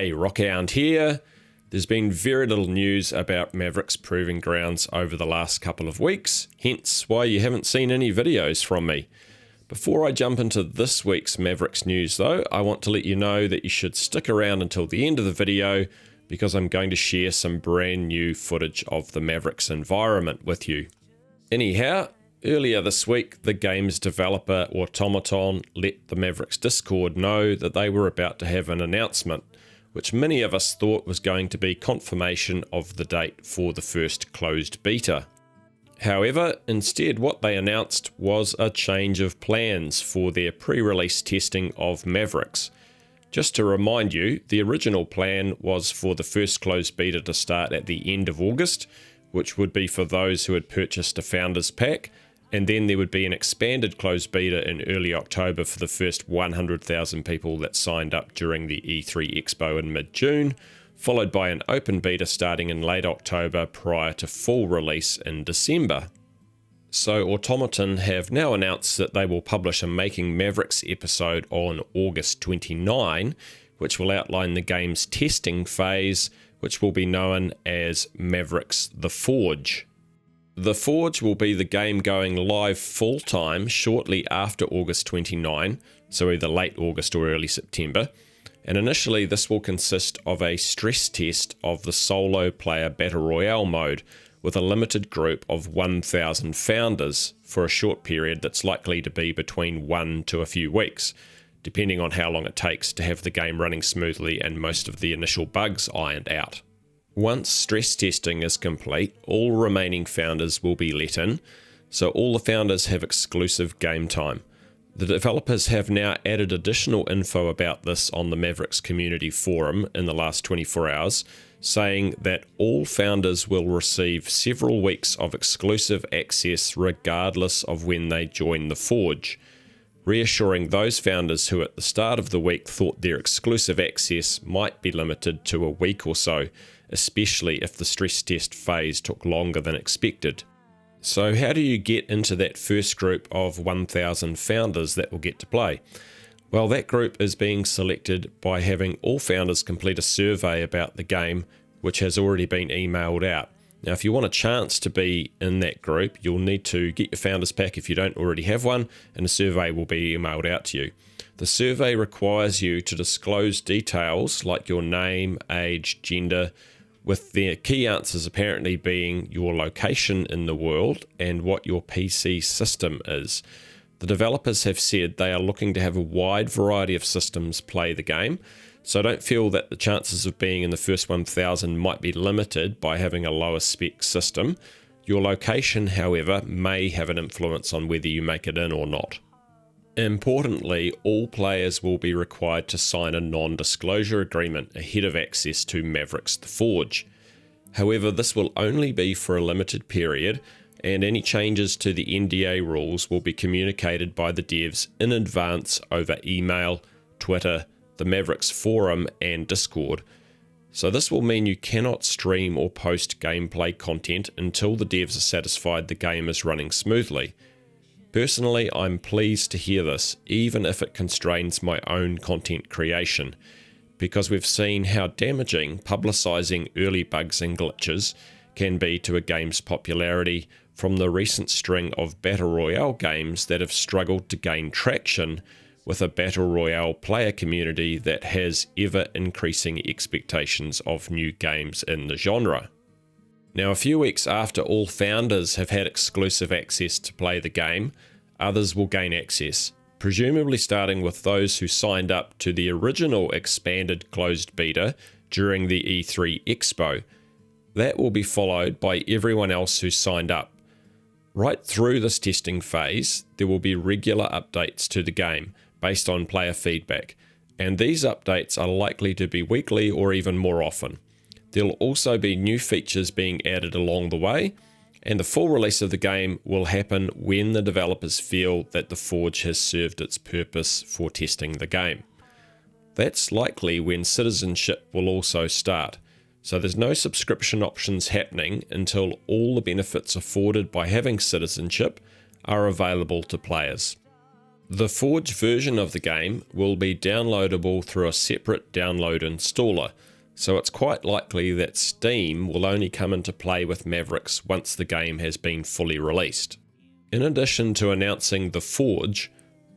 Hey, Rockhound here. There's been very little news about Mavericks Proving Grounds over the last couple of weeks, hence why you haven't seen any videos from me. Before I jump into this week's Mavericks news though, I want to let you know that you should stick around until the end of the video because I'm going to share some brand new footage of the Mavericks environment with you. Anyhow, earlier this week, the game's developer Automaton let the Mavericks Discord know that they were about to have an announcement, which many of us thought was going to be confirmation of the date for the first closed beta. However, instead what they announced was a change of plans for their pre-release testing of Mavericks. Just to remind you, the original plan was for the first closed beta to start at the end of August, which would be for those who had purchased a Founders Pack, and then there would be an expanded closed beta in early October for the first 100,000 people that signed up during the E3 Expo in mid-June, followed by an open beta starting in late October prior to full release in December. So Automaton have now announced that they will publish a Making Mavericks episode on August 29, which will outline the game's testing phase, which will be known as Mavericks The Forge. The Forge will be the game going live full-time shortly after August 29, so either late August or early September, and initially this will consist of a stress test of the solo player Battle Royale mode with a limited group of 1,000 founders for a short period that's likely to be between 1 to a few weeks, depending on how long it takes to have the game running smoothly and most of the initial bugs ironed out. Once stress testing is complete, all remaining founders will be let in, so all the founders have exclusive game time. The developers have now added additional info about this on the Mavericks community forum in the last 24 hours, saying that all founders will receive several weeks of exclusive access regardless of when they join the Forge, reassuring those founders who at the start of the week thought their exclusive access might be limited to a week or so, especially if the stress test phase took longer than expected. So how do you get into that first group of 1,000 founders that will get to play? Well, that group is being selected by having all founders complete a survey about the game, which has already been emailed out. Now, if you want a chance to be in that group, you'll need to get your Founders Pack if you don't already have one, and a survey will be emailed out to you. The survey requires you to disclose details like your name, age, gender, with the key answers apparently being your location in the world and what your PC system is. The developers have said they are looking to have a wide variety of systems play the game, so don't feel that the chances of being in the first 1,000 might be limited by having a lower spec system. Your location, however, may have an influence on whether you make it in or not. Importantly, all players will be required to sign a non-disclosure agreement ahead of access to Mavericks The Forge. However, this will only be for a limited period, and any changes to the NDA rules will be communicated by the devs in advance over email, Twitter, the Mavericks forum, and Discord. So this will mean you cannot stream or post gameplay content until the devs are satisfied the game is running smoothly. Personally, I'm pleased to hear this, even if it constrains my own content creation, because we've seen how damaging publicising early bugs and glitches can be to a game's popularity from the recent string of Battle Royale games that have struggled to gain traction with a Battle Royale player community that has ever-increasing expectations of new games in the genre. Now, a few weeks after all founders have had exclusive access to play the game, others will gain access, presumably starting with those who signed up to the original expanded closed beta during the E3 Expo. That will be followed by everyone else who signed up. Right through this testing phase, there will be regular updates to the game based on player feedback, and these updates are likely to be weekly or even more often. There'll also be new features being added along the way, and the full release of the game will happen when the developers feel that the Forge has served its purpose for testing the game. That's likely when citizenship will also start, so there's no subscription options happening until all the benefits afforded by having citizenship are available to players. The Forge version of the game will be downloadable through a separate download installer, so it's quite likely that Steam will only come into play with Mavericks once the game has been fully released. In addition to announcing The Forge,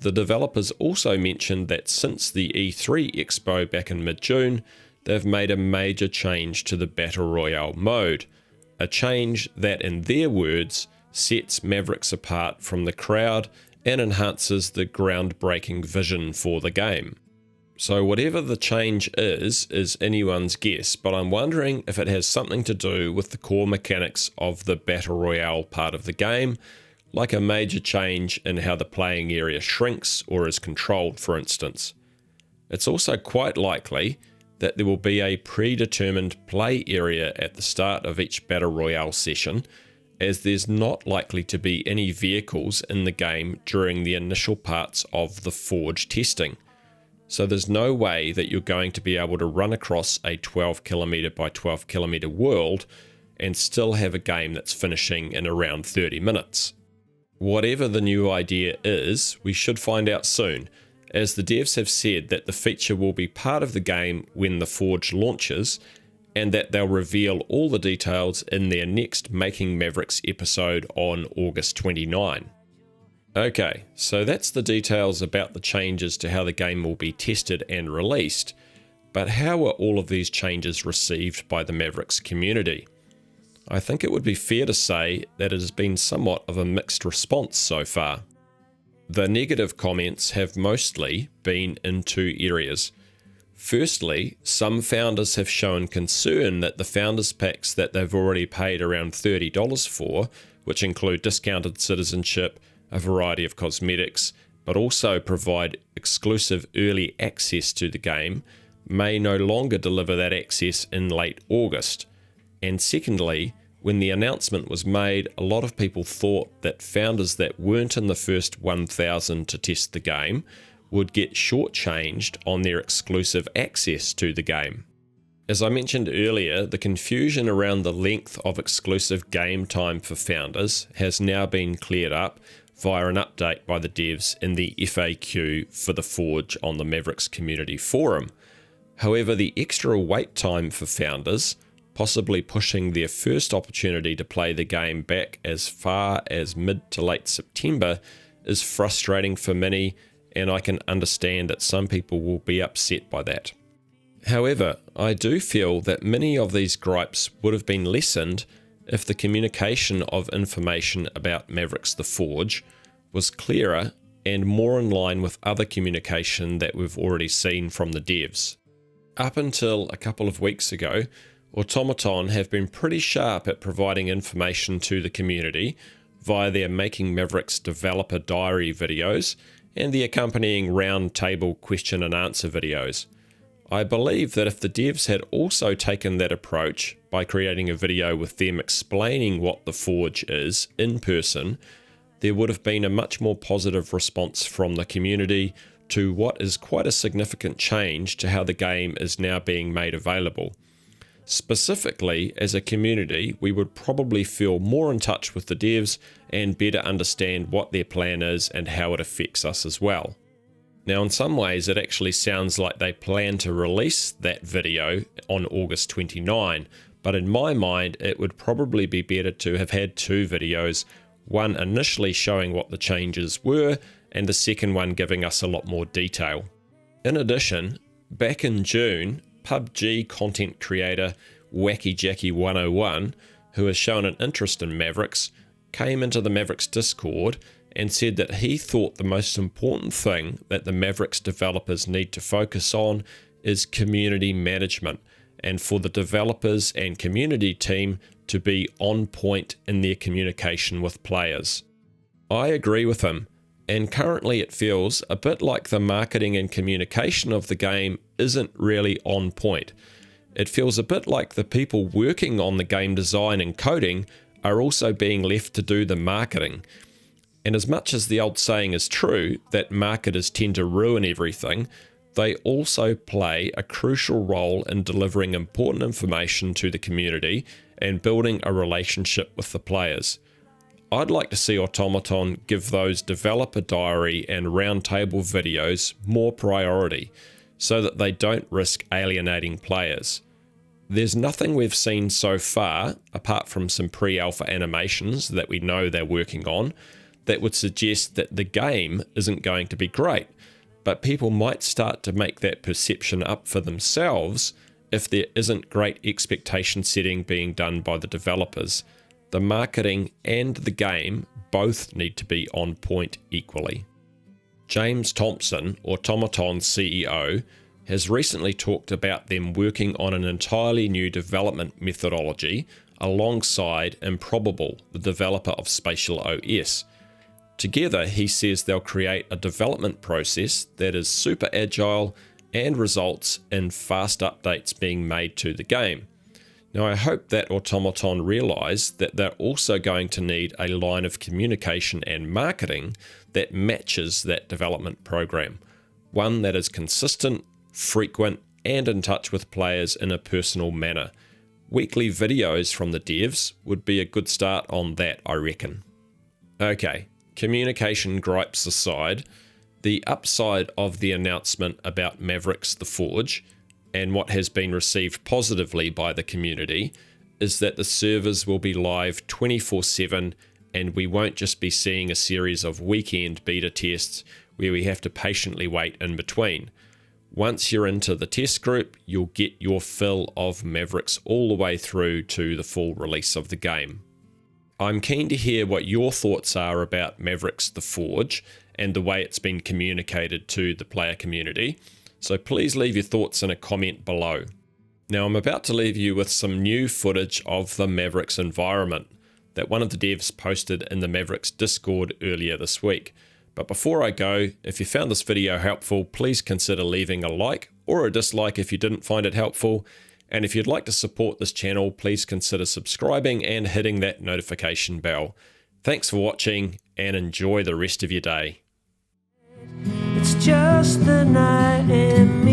the developers also mentioned that since the E3 Expo back in mid-June, they've made a major change to the Battle Royale mode, a change that, in their words, sets Mavericks apart from the crowd and enhances the groundbreaking vision for the game. So whatever the change is anyone's guess, but I'm wondering if it has something to do with the core mechanics of the Battle Royale part of the game, like a major change in how the playing area shrinks or is controlled, for instance. It's also quite likely that there will be a predetermined play area at the start of each Battle Royale session, as there's not likely to be any vehicles in the game during the initial parts of the Forge testing. So there's no way that you're going to be able to run across a 12 kilometer by 12 kilometer world and still have a game that's finishing in around 30 minutes. Whatever the new idea is, we should find out soon, as the devs have said that the feature will be part of the game when the Forge launches, and that they'll reveal all the details in their next Making Mavericks episode on August 29. Okay, so that's the details about the changes to how the game will be tested and released, but how are all of these changes received by the Mavericks community? I think it would be fair to say that it has been somewhat of a mixed response so far. The negative comments have mostly been in two areas. Firstly, some founders have shown concern that the founders packs that they've already paid around $30 for, which include discounted citizenship, a variety of cosmetics, but also provide exclusive early access to the game, may no longer deliver that access in late August. And secondly, when the announcement was made, a lot of people thought that founders that weren't in the first 1,000 to test the game would get shortchanged on their exclusive access to the game. As I mentioned earlier, the confusion around the length of exclusive game time for founders has now been cleared up via an update by the devs in the FAQ for the Forge on the Mavericks Community Forum. However, the extra wait time for founders, possibly pushing their first opportunity to play the game back as far as mid to late September, is frustrating for many, and I can understand that some people will be upset by that. However, I do feel that many of these gripes would have been lessened if the communication of information about Mavericks The Forge was clearer and more in line with other communication that we've already seen from the devs. Up until a couple of weeks ago, Automaton have been pretty sharp at providing information to the community via their Making Mavericks developer diary videos and the accompanying roundtable question and answer videos. I believe that if the devs had also taken that approach by creating a video with them explaining what the Forge is in person, there would have been a much more positive response from the community to what is quite a significant change to how the game is now being made available. Specifically, as a community, we would probably feel more in touch with the devs and better understand what their plan is and how it affects us as well. Now, in some ways, it actually sounds like they plan to release that video on August 29, but in my mind, it would probably be better to have had two videos, one initially showing what the changes were, and the second one giving us a lot more detail. In addition, back in June, PUBG content creator Wacky Jackie 101, who has shown an interest in Mavericks, came into the Mavericks Discord and said that he thought the most important thing that the Mavericks developers need to focus on is community management, and for the developers and community team to be on point in their communication with players. I agree with him, and currently it feels a bit like the marketing and communication of the game isn't really on point. It feels a bit like the people working on the game design and coding are also being left to do the marketing. And as much as the old saying is true that marketers tend to ruin everything, they also play a crucial role in delivering important information to the community and building a relationship with the players. I'd like to see Automaton give those developer diary and roundtable videos more priority so that they don't risk alienating players. There's nothing we've seen so far, apart from some pre-alpha animations that we know they're working on, that would suggest that the game isn't going to be great, but people might start to make that perception up for themselves if there isn't great expectation setting being done by the developers. The marketing and the game both need to be on point equally. James Thompson, Automaton's CEO, has recently talked about them working on an entirely new development methodology alongside Improbable, the developer of Spatial OS. Together, he says they'll create a development process that is super agile and results in fast updates being made to the game. Now, I hope that Automaton realise that they're also going to need a line of communication and marketing that matches that development program, one that is consistent, frequent, and in touch with players in a personal manner. Weekly videos from the devs would be a good start on that, I reckon. Okay, communication gripes aside, the upside of the announcement about Mavericks The Forge, and what has been received positively by the community, is that the servers will be live 24/7 and we won't just be seeing a series of weekend beta tests where we have to patiently wait in between. Once you're into the test group, you'll get your fill of Mavericks all the way through to the full release of the game. I'm keen to hear what your thoughts are about Mavericks The Forge and the way it's been communicated to the player community, so please leave your thoughts in a comment below. Now, I'm about to leave you with some new footage of the Mavericks environment that one of the devs posted in the Mavericks Discord earlier this week. But before I go, if you found this video helpful, please consider leaving a like or a dislike if you didn't find it helpful. And if you'd like to support this channel, please consider subscribing and hitting that notification bell. Thanks for watching and enjoy the rest of your day. It's just the night and me.